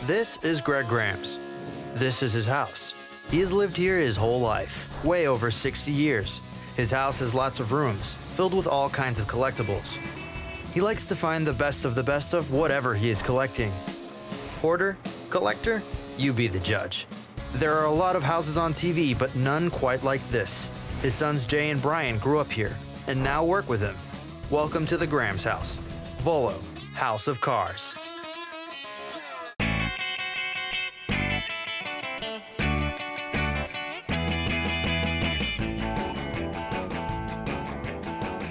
This is Greg Graham's. This is his house. He has lived here his whole life, way over 60 years. His house has lots of rooms, filled with all kinds of collectibles. He likes to find the best of whatever he is collecting. Hoarder? Collector? You be the judge. There are a lot of houses on TV, but none quite like this. His sons Jay and Brian grew up here, and now work with him. Welcome to the Graham's house. Volo, House of Cars.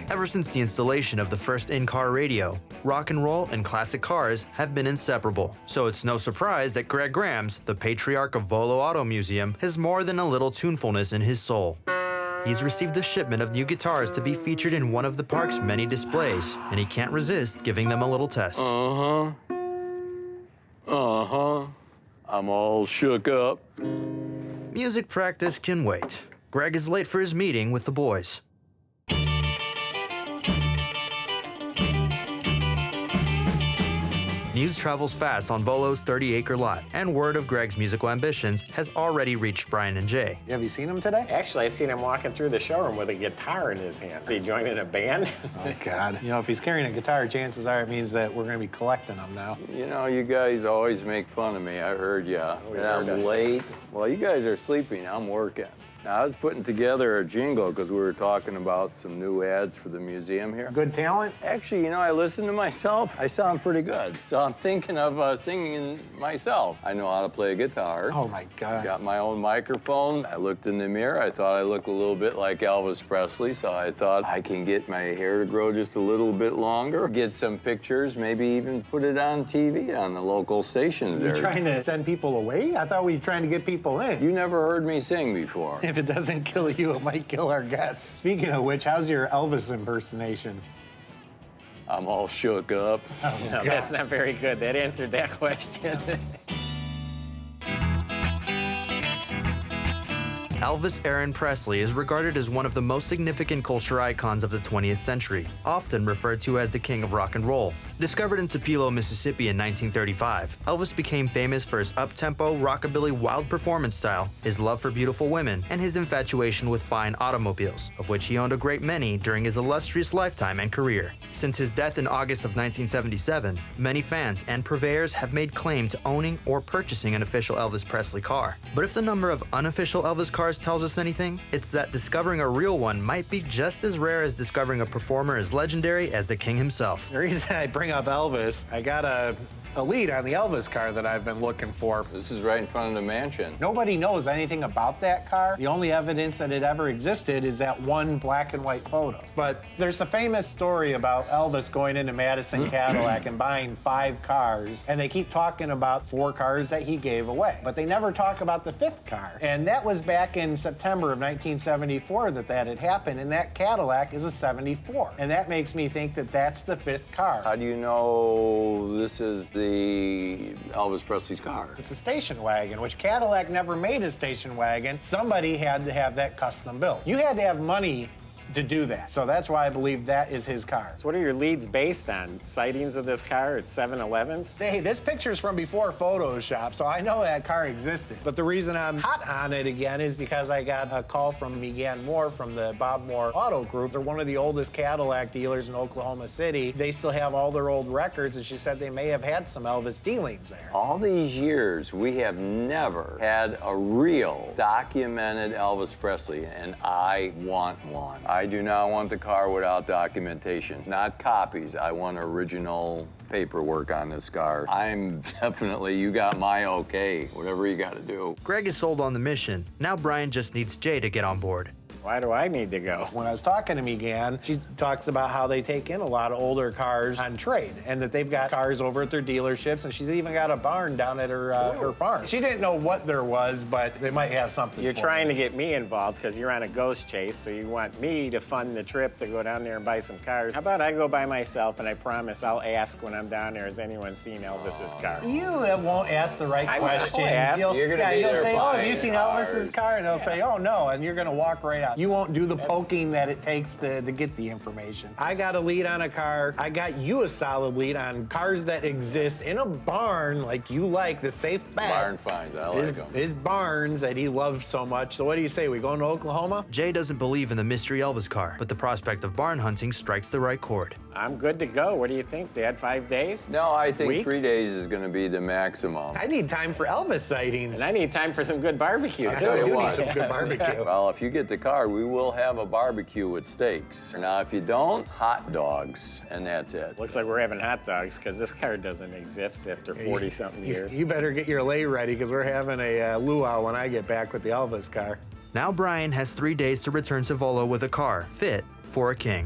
Ever since the installation of the first in-car radio, rock and roll and classic cars have been inseparable. So it's no surprise that Greg Graham's, the patriarch of Volo Auto Museum, has more than a little tunefulness in his soul. He's received a shipment of new guitars to be featured in one of the park's many displays, and he can't resist giving them a little test. I'm all shook up. Music practice can wait. Greg is late for his meeting with the boys. News travels fast on Volo's 30-acre lot, and word of Greg's musical ambitions has already reached Brian and Jay. Have you seen him today? Actually, I seen him walking through the showroom with a guitar in his hand. Is he joining a band? Oh, God. You know, if he's carrying a guitar, chances are it means that we're going to be collecting them now. You know, you guys always make fun of me. I heard ya. And I'm late. Well, you guys are sleeping. I'm working. Now, I was putting together a jingle because we were talking about some new ads for the museum here. Good talent? Actually, you know, I listened to myself. I sound pretty good. So I'm thinking of singing myself. I know how to play a guitar. Oh, my God. Got my own microphone. I looked in the mirror. I thought I looked a little bit like Elvis Presley, so I thought I can get my hair to grow just a little bit longer, get some pictures, maybe even put it on TV on the local stations there. You're trying to send people away? I thought we were trying to get people in. You never heard me sing before. If it doesn't kill you, it might kill our guests. Speaking of which, how's your Elvis impersonation? I'm all shook up. Oh, no, that's not very good. That answered that question. Elvis Aaron Presley is regarded as one of the most significant culture icons of the 20th century, often referred to as the king of rock and roll. Discovered in Tupelo, Mississippi in 1935, Elvis became famous for his up-tempo, rockabilly, wild performance style, his love for beautiful women, and his infatuation with fine automobiles, of which he owned a great many during his illustrious lifetime and career. Since his death in August of 1977, many fans and purveyors have made claim to owning or purchasing an official Elvis Presley car. But if the number of unofficial Elvis cars tells us anything, it's that discovering a real one might be just as rare as discovering a performer as legendary as the king himself. The reason I bring up Elvis, I got a lead on the Elvis car that I've been looking for. This is right in front of the mansion. Nobody knows anything about that car. The only evidence that it ever existed is that one black and white photo. But there's a famous story about Elvis going into Madison Cadillac and buying 5 cars, and they keep talking about 4 cars that he gave away. But they never talk about the 5th car. And that was back in September of 1974 that had happened, and that Cadillac is a 74. And that makes me think that that's the 5th car. How do you know this is the Elvis Presley's car? It's a station wagon, which Cadillac never made a station wagon. Somebody had to have that custom built. You had to have money to do that. So that's why I believe that is his car. So what are your leads based on? Sightings of this car at 7-Elevens? Hey, this picture's from before Photoshop, so I know that car existed. But the reason I'm hot on it again is because I got a call from Megan Moore from the Bob Moore Auto Group. They're one of the oldest Cadillac dealers in Oklahoma City. They still have all their old records, and she said they may have had some Elvis dealings there. All these years, we have never had a real documented Elvis Presley, and I want one. I do not want the car without documentation. Not copies. I want original paperwork on this car. I'm definitely, you got my okay, whatever you got to do. Greg is sold on the mission. Now Brian just needs Jay to get on board. Why do I need to go? When I was talking to Megan, she talks about how they take in a lot of older cars on trade, and that they've got cars over at their dealerships, and she's even got a barn down at her farm. She didn't know what there was, but they might have something. You're trying to get me involved because you're on a ghost chase, so you want me to fund the trip to go down there and buy some cars. How about I go by myself, and I promise I'll ask when I'm down there, has anyone seen Elvis's car? You won't ask the right questions. ask. You'll You're gonna be you'll there say, oh, have buying you seen cars. Elvis's car? And they'll say, oh, no, and you're gonna walk right up. You won't do the poking that it takes to get the information. I got a lead on a car. I got you a solid lead on cars that exist in a barn like you like, the safe bet. Barn finds, I like them. His barns that he loves so much. So what do you say, we going to Oklahoma? Jay doesn't believe in the mystery Elvis car, but the prospect of barn hunting strikes the right chord. I'm good to go. What do you think, Dad? 5 days? No, I think Week? 3 days is going to be the maximum. I need time for Elvis sightings. And I need time for some good barbecue, I too. tell you do what. need some good barbecue. Well, if you get the car, we will have a barbecue with steaks. Now, if you don't, hot dogs, and that's it. Looks like we're having hot dogs because this car doesn't exist after 40-something years. You better get your lay ready because we're having a luau when I get back with the Elvis car. Now Brian has 3 days to return to Volo with a car fit for a king.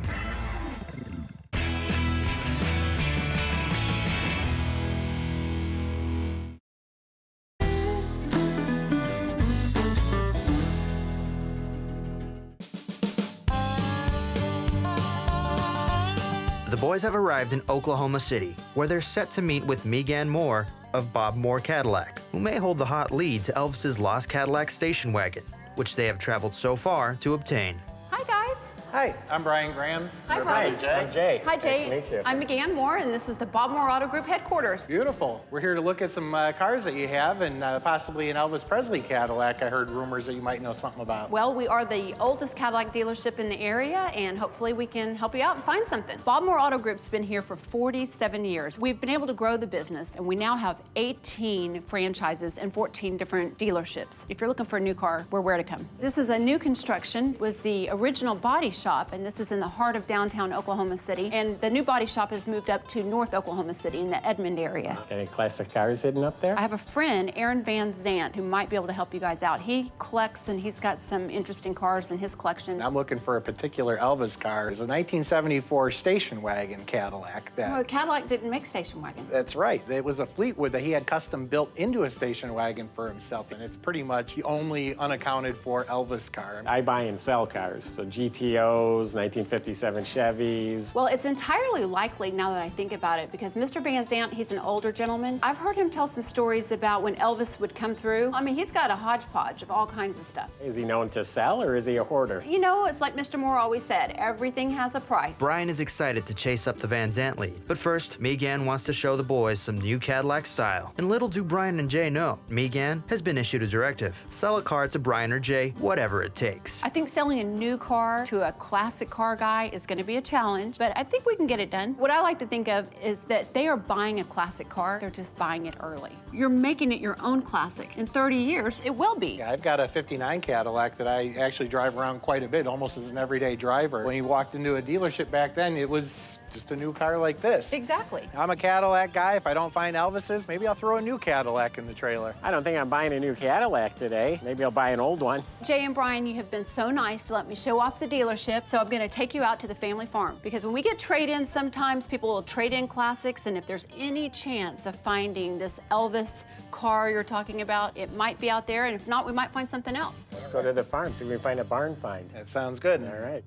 The boys have arrived in Oklahoma City, where they're set to meet with Megan Moore of Bob Moore Cadillac, who may hold the hot lead to Elvis's lost Cadillac station wagon, which they have traveled so far to obtain. Hi, guys. Hi, I'm Brian Grams. Hi, Brian. I'm Jay. Hi, Jay. Nice to meet you. I'm Megan Moore, and this is the Bob Moore Auto Group headquarters. Beautiful. We're here to look at some cars that you have and possibly an Elvis Presley Cadillac. I heard rumors that you might know something about. Well, we are the oldest Cadillac dealership in the area, and hopefully we can help you out and find something. Bob Moore Auto Group's been here for 47 years. We've been able to grow the business, and we now have 18 franchises and 14 different dealerships. If you're looking for a new car, we're where to come. This is a new construction, was the original body shop, and this is in the heart of downtown Oklahoma City. And the new body shop has moved up to North Oklahoma City in the Edmond area. Any classic cars hidden up there? I have a friend, Aaron Van Zant, who might be able to help you guys out. He collects, and he's got some interesting cars in his collection. I'm looking for a particular Elvis car. It's a 1974 station wagon Cadillac. Well, Cadillac didn't make station wagon. That's right. It was a Fleetwood that he had custom built into a station wagon for himself, and it's pretty much the only unaccounted for Elvis car. I buy and sell cars, so GTOs, 1957 Chevys. Well, it's entirely likely now that I think about it, because Mr. Van Zant, he's an older gentleman. I've heard him tell some stories about when Elvis would come through. I mean, he's got a hodgepodge of all kinds of stuff. Is he known to sell, or is he a hoarder? You know, it's like Mr. Moore always said, everything has a price. Brian is excited to chase up the Van Zant lead, but first, Megan wants to show the boys some new Cadillac style. And little do Brian and Jay know, Megan has been issued a directive. Sell a car to Brian or Jay, whatever it takes. I think selling a new car to a classic car guy is going to be a challenge, but I think we can get it done. What I like to think of is that they are buying a classic car, they're just buying it early. You're making it your own classic. In 30 years, it will be. Yeah, I've got a 59 Cadillac that I actually drive around quite a bit, almost as an everyday driver. When you walked into a dealership back then, it was just a new car like this. Exactly. I'm a Cadillac guy. If I don't find Elvis's, maybe I'll throw a new Cadillac in the trailer. I don't think I'm buying a new Cadillac today. Maybe I'll buy an old one. Jay and Brian, you have been so nice to let me show off the dealership, so I'm going to take you out to the family farm. Because when we get trade-ins, sometimes people will trade in classics, and if there's any chance of finding this Elvis car you're talking about, it might be out there, and if not, we might find something else. Let's go to the farm, see if we can find a barn find. That sounds good. All right.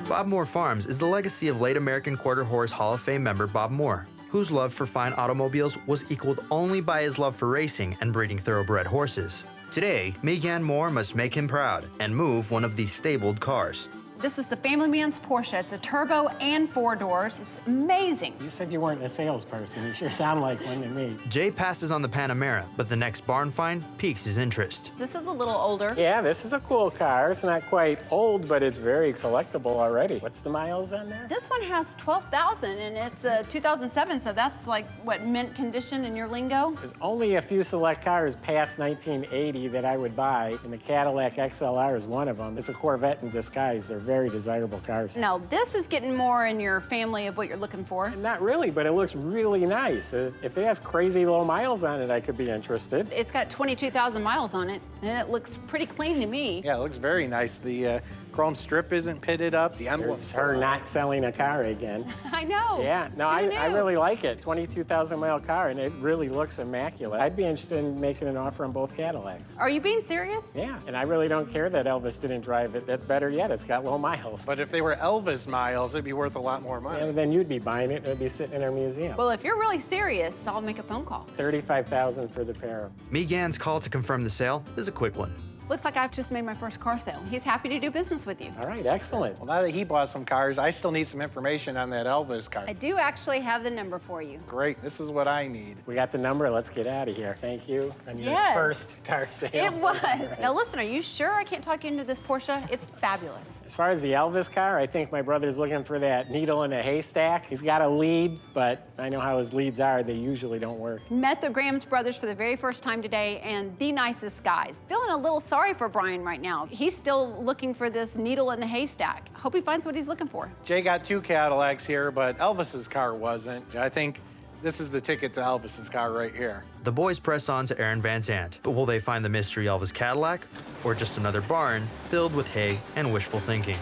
Bob Moore Farms is the legacy of late American Quarter Horse Hall of Fame member Bob Moore, whose love for fine automobiles was equaled only by his love for racing and breeding thoroughbred horses. Today, Megan Moore must make him proud and move one of these stabled cars. This is the Family Man's Porsche. It's a turbo and 4 doors. It's amazing. You said you weren't a salesperson. You sure sound like one to me. Jay passes on the Panamera, but the next barn find piques his interest. This is a little older. Yeah, this is a cool car. It's not quite old, but it's very collectible already. What's the miles on there? This one has 12,000, and it's a 2007, so that's like, what, mint condition in your lingo? There's only a few select cars past 1980 that I would buy, and the Cadillac XLR is one of them. It's a Corvette in disguise. They're very desirable cars. Now, this is getting more in your family of what you're looking for. Not really, but it looks really nice. If it has crazy low miles on it, I could be interested. It's got 22,000 miles on it, and it looks pretty clean to me. Yeah, it looks very nice. The chrome strip isn't pitted up. The emblem's There's her not selling a car again. I know. Yeah, no, Who I knew? really like it. 22,000-mile car, and it really looks immaculate. I'd be interested in making an offer on both Cadillacs. Are you being serious? Yeah, and I really don't care that Elvis didn't drive it. That's better yet. It's got low miles. But if they were Elvis miles, it'd be worth a lot more money. And then you'd be buying it, and it'd be sitting in our museum. Well, if you're really serious, I'll make a phone call. $35,000 for the pair. Megan's call to confirm the sale is a quick one. Looks like I've just made my first car sale. He's happy to do business with you. All right, excellent. Well, now that he bought some cars, I still need some information on that Elvis car. I do actually have the number for you. Great, this is what I need. We got the number. Let's get out of here. Thank you on your Yes. first car sale. It was. Now listen, are you sure I can't talk you into this Porsche? It's fabulous. As far as the Elvis car, I think my brother's looking for that needle in a haystack. He's got a lead, but I know how his leads are. They usually don't work. Met the Grams brothers for the very first time today, and the nicest guys. Feeling a little sorry for Brian right now. He's still looking for this needle in the haystack. Hope he finds what he's looking for. Jay got 2 Cadillacs here, but Elvis's car wasn't. I think this is the ticket to Elvis's car right here. The boys press on to Aaron Van Zant, but will they find the mystery Elvis Cadillac, or just another barn filled with hay and wishful thinking?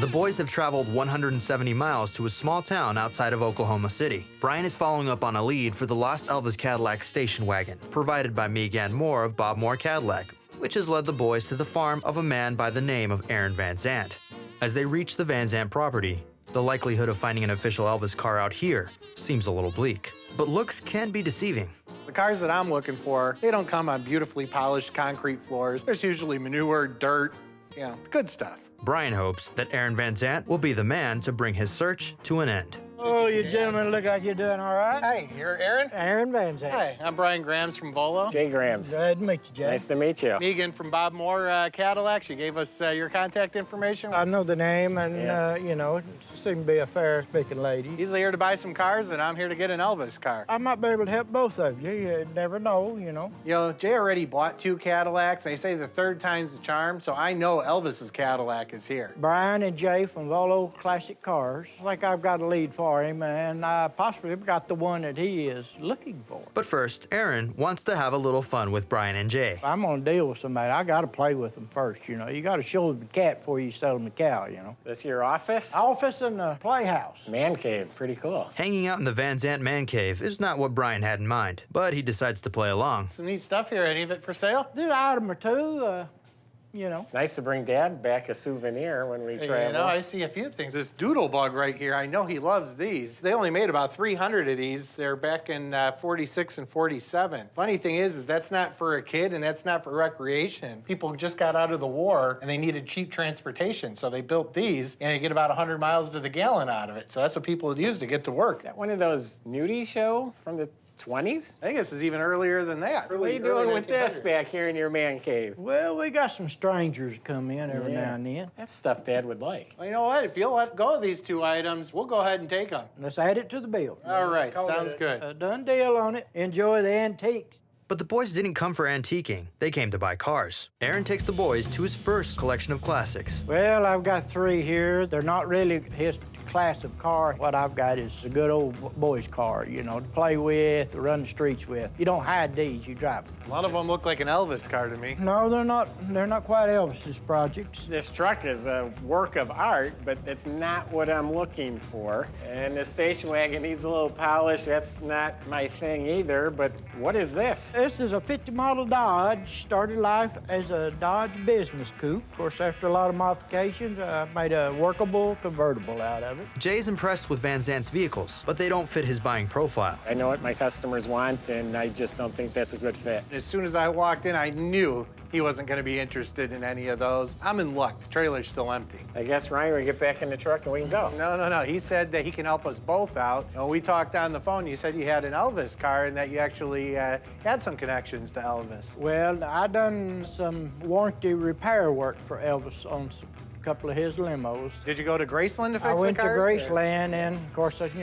The boys have traveled 170 miles to a small town outside of Oklahoma City. Brian is following up on a lead for the lost Elvis Cadillac station wagon, provided by Megan Moore of Bob Moore Cadillac, which has led the boys to the farm of a man by the name of Aaron Van Zant. As they reach the Van Zant property, the likelihood of finding an official Elvis car out here seems a little bleak. But looks can be deceiving. The cars that I'm looking for, they don't come on beautifully polished concrete floors. There's usually manure, dirt, good stuff. Brian hopes that Aaron Van Zant will be the man to bring his search to an end. Oh, you gentlemen look like you're doing all right. Hi, you're Aaron? Aaron Van Zant. Hi, I'm Brian Grams from Volo. Jay Grams. Glad to meet you, Jay. Nice to meet you. Megan from Bob Moore Cadillac. She gave us your contact information. I know the name, and, Yeah. she seemed to be a fair-speaking lady. He's here to buy some cars, and I'm here to get an Elvis car. I might be able to help both of you. You never know, Jay already bought 2 Cadillacs. They say the third time's the charm, so I know Elvis's Cadillac is here. Brian and Jay from Volo Classic Cars. I think I've got a lead for him, and I possibly got the one that he is looking for. But first, Aaron wants to have a little fun with Brian and Jay. If I'm gonna deal with somebody, I gotta play with them first, You gotta show them the cat before you sell them the cow, This your office? Office and the playhouse. Man cave. Pretty cool. Hanging out in the Van Zant man cave is not what Brian had in mind, but he decides to play along. Some neat stuff here. Any of it for sale? There's an item or two, It's nice to bring Dad back a souvenir when we travel. I see a few things. This doodle bug right here, I know he loves these. They only made about 300 of these. They're back in 46 and 47. Funny thing is that's not for a kid and that's not for recreation. People just got out of the war and they needed cheap transportation, so they built these and you get about 100 miles to the gallon out of it. So that's what people would use to get to work. That one of those nudie show from the 20s? I think this is even earlier than that. What are you doing with this back here in your man cave? Well, we got some strangers come in every now and then. That's stuff Dad would like. Well, you know what? If you'll let go of these 2 items, we'll go ahead and take them. Let's add it to the bill. All right, Let's call sounds it good. A done deal on it. Enjoy the antiques. But the boys didn't come for antiquing, they came to buy cars. Aaron takes the boys to his first collection of classics. Well, I've got 3 here. They're not really his class of car. What I've got is a good old boy's car, to play with, to run the streets with. You don't hide these, you drive them. A lot of them look like an Elvis car to me. No, they're not. They're not quite Elvis's projects. This truck is a work of art, but it's not what I'm looking for. And the station wagon needs a little polish. That's not my thing either, but what is this? This is a 50 model Dodge. Started life as a Dodge business coupe. Of course, after a lot of modifications, I made a workable convertible out of it. Jay's impressed with Van Zant's vehicles, but they don't fit his buying profile. I know what my customers want, and I just don't think that's a good fit. As soon as I walked in, I knew he wasn't going to be interested in any of those. I'm in luck. The trailer's still empty. I guess, Ryan, we get back in the truck and we can go. No. He said that he can help us both out. When we talked on the phone, you said you had an Elvis car and that you actually had some connections to Elvis. Well, I done some warranty repair work for Elvis on a couple of his limos. Did you go to Graceland to fix the car? I went to Graceland, and of course, it's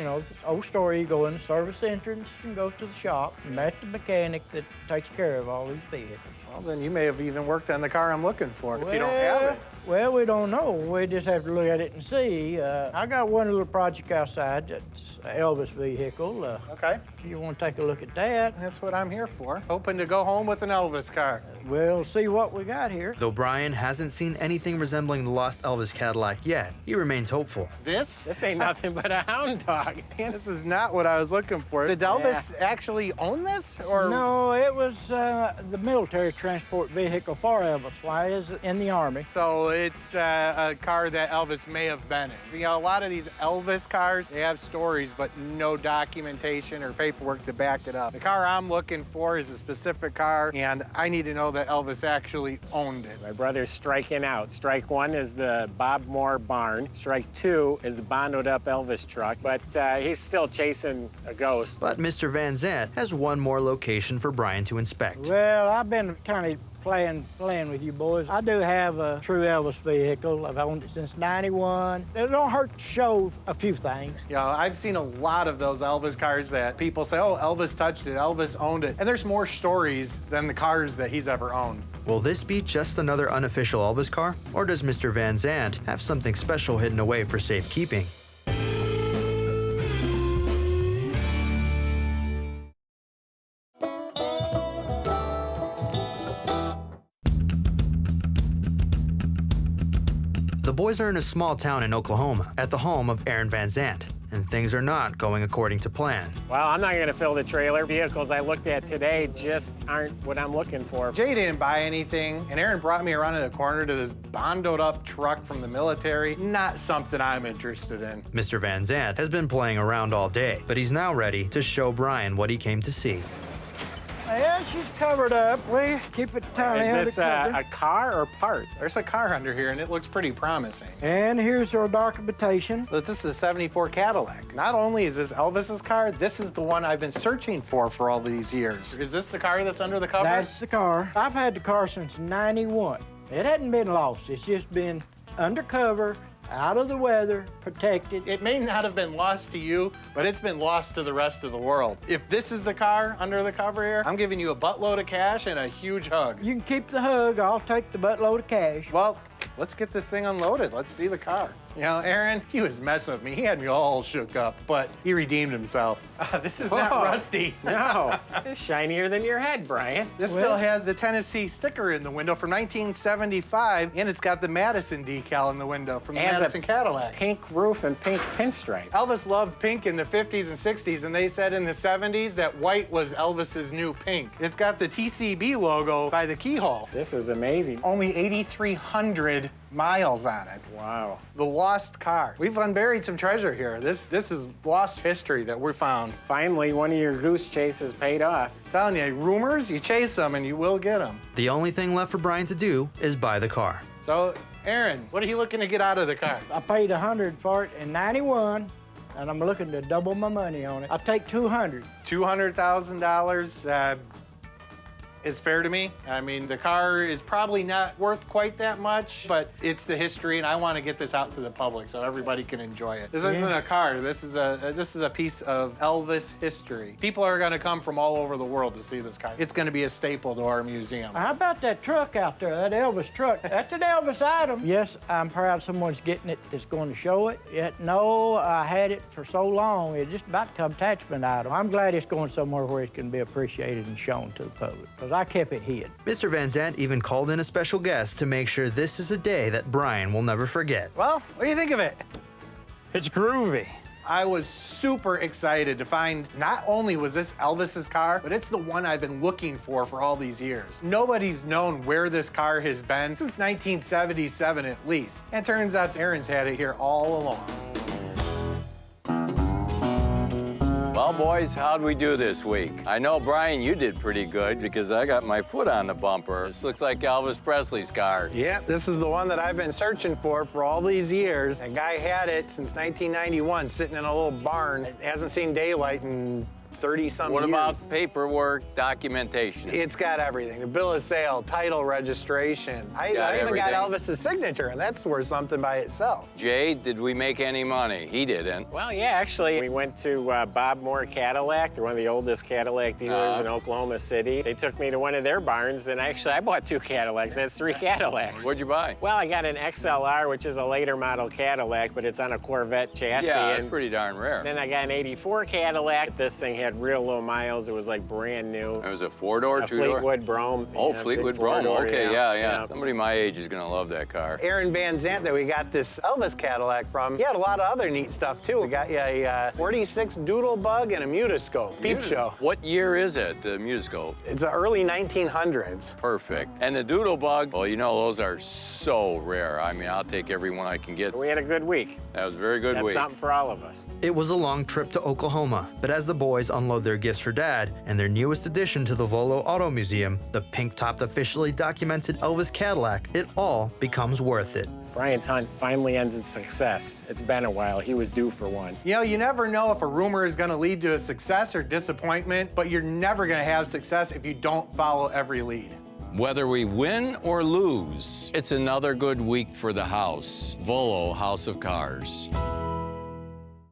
old story. You go in the service entrance and go to the shop, and that's the mechanic that takes care of all these vehicles. Well, then you may have even worked on the car I'm looking for if you don't have it. Well, we don't know. We just have to look at it and see. I got one little project outside that's an Elvis vehicle. Okay. If you want to take a look at that, That's what I'm here for. Hoping to go home with an Elvis car. we'll see what we got here. Though Brian hasn't seen anything resembling the lost Elvis Cadillac yet, he remains hopeful. This? This ain't nothing but a hound dog. Man, this is not what I was looking for. Did Elvis actually own this? Or No, it was the military transport vehicle for Elvis while he was in the Army. So it's a car that Elvis may have been in. You know, a lot of these Elvis cars, they have stories, but no documentation or paperwork to back it up. The car I'm looking for is a specific car, and I need to know that Elvis actually owned it. My brother's striking out. Strike one is the Bob Moore barn. Strike two is the bonded up Elvis truck, but he's still chasing a ghost. But Mr. Van Zant has one more location for Brian to inspect. Well, I've been kind of playing with you boys. I do have a true Elvis vehicle. I've owned it since '91. It don't hurt to show a few things. You know, I've seen a lot of those Elvis cars that people say, oh, Elvis touched it, Elvis owned it. And there's more stories than the cars that he's ever owned. Will this be just another unofficial Elvis car? Or does Mr. Van Zant have something special hidden away for safekeeping? The boys are in a small town in Oklahoma, at the home of Aaron Van Zant, and things are not going according to plan. Well, I'm not gonna fill the trailer. Vehicles I looked at today just aren't what I'm looking for. Jay didn't buy anything, and Aaron brought me around to the corner to this bondoed up truck from the military. Not something I'm interested in. Mr. Van Zant has been playing around all day, but he's now ready to show Brian what he came to see. Yeah, she's covered up. We keep it tiny Is this undercover. a car or parts? There's a car under here, and it looks pretty promising. And here's our documentation. But this is a '74 Cadillac. Not only is this Elvis's car, this is the one I've been searching for all these years. Is this the car that's under the cover? That's the car. I've had the car since '91. It hadn't been lost. It's just been undercover, out of the weather, protected. It may not have been lost to you, but it's been lost to the rest of the world. If this is the car under the cover here, I'm giving you a buttload of cash and a huge hug. You can keep the hug. I'll take the buttload of cash. Well, let's get this thing unloaded. Let's see the car. You know, Aaron, he was messing with me. He had me all shook up, but he redeemed himself. This is not Whoa. rusty. No, it's shinier than your head, Brian. This still has the Tennessee sticker in the window from 1975, and it's got the Madison decal in the window from the Has a Madison Cadillac. Pink roof and pink pinstripe. Elvis loved pink in the 50s and 60s, and they said in the 70s that white was Elvis's new pink. It's got the TCB logo by the keyhole. This is amazing. Only 8,300 miles on it. Wow. The lost car. We've unburied some treasure here. This is lost history that we found. Finally, one of your goose chases paid off. Telling you, rumors, you chase them and you will get them. The only thing left for Brian to do is buy the car. So, Aaron, what are you looking to get out of the car? I paid $100 for it in '91, and I'm looking to double my money on it. I'll take $200. $200,000 is fair to me. I mean, the car is probably not worth quite that much, but it's the history, and I want to get this out to the public so everybody can enjoy it. This isn't a car. This is a piece of Elvis history. People are going to come from all over the world to see this car. It's going to be a staple to our museum. How about that truck out there, that Elvis truck? That's an Elvis item. Yes, I'm proud someone's getting it that's going to show it. Yet, no, I had it for so long, it's just about to become attachment item. I'm glad it's going somewhere where it can be appreciated and shown to the public, because I kept it hid. Mr. Van Zant even called in a special guest to make sure this is a day that Brian will never forget. Well, what do you think of it? It's groovy. I was super excited to find not only was this Elvis's car, but it's the one I've been looking for all these years. Nobody's known where this car has been since 1977 at least. And it turns out Aaron's had it here all along. Well, boys, how'd we do this week? I know, Brian, you did pretty good because I got my foot on the bumper. This looks like Elvis Presley's car. Yeah, this is the one that I've been searching for all these years. A guy had it since 1991, sitting in a little barn. It hasn't seen daylight in 30-some What years. about paperwork, documentation? It's got everything. The bill of sale, title, registration. I even got everything. Elvis's signature, and that's worth something by itself. Jay, did we make any money? He didn't. Well, yeah, actually, we went to Bob Moore Cadillac. They're one of the oldest Cadillac dealers in Oklahoma City. They took me to one of their barns, and actually, I bought 2 Cadillacs. That's 3 Cadillacs. What'd you buy? Well, I got an XLR, which is a later model Cadillac, but it's on a Corvette chassis. Yeah, that's and pretty darn rare. then I got an 84 Cadillac. This thing had real low miles. It was like brand new. It was a 4-door, A 2-door? Fleetwood Brougham. Oh, Yeah, Fleetwood big Brougham. 4-door, Okay, yeah. Somebody my age is gonna love that car. Aaron Van Zant that we got this Elvis Cadillac from, he had a lot of other neat stuff too. We got you a 46 Doodlebug and a Mutascope, peep show. What year is it, the Mutascope? It's the early 1900s. Perfect. And the Doodlebug, well, you know, those are so rare. I mean, I'll take every one I can get. We had a good week. That was a very good That's week. something for all of us. It was a long trip to Oklahoma, but as the boys unload their gifts for Dad and their newest addition to the Volo Auto Museum, the pink-topped officially documented Elvis Cadillac, it all becomes worth it. Brian's hunt finally ends in success. It's been a while. He was due for one. You know, you never know if a rumor is going to lead to a success or disappointment, but you're never going to have success if you don't follow every lead. Whether we win or lose, it's another good week for the house. Volo House of Cars.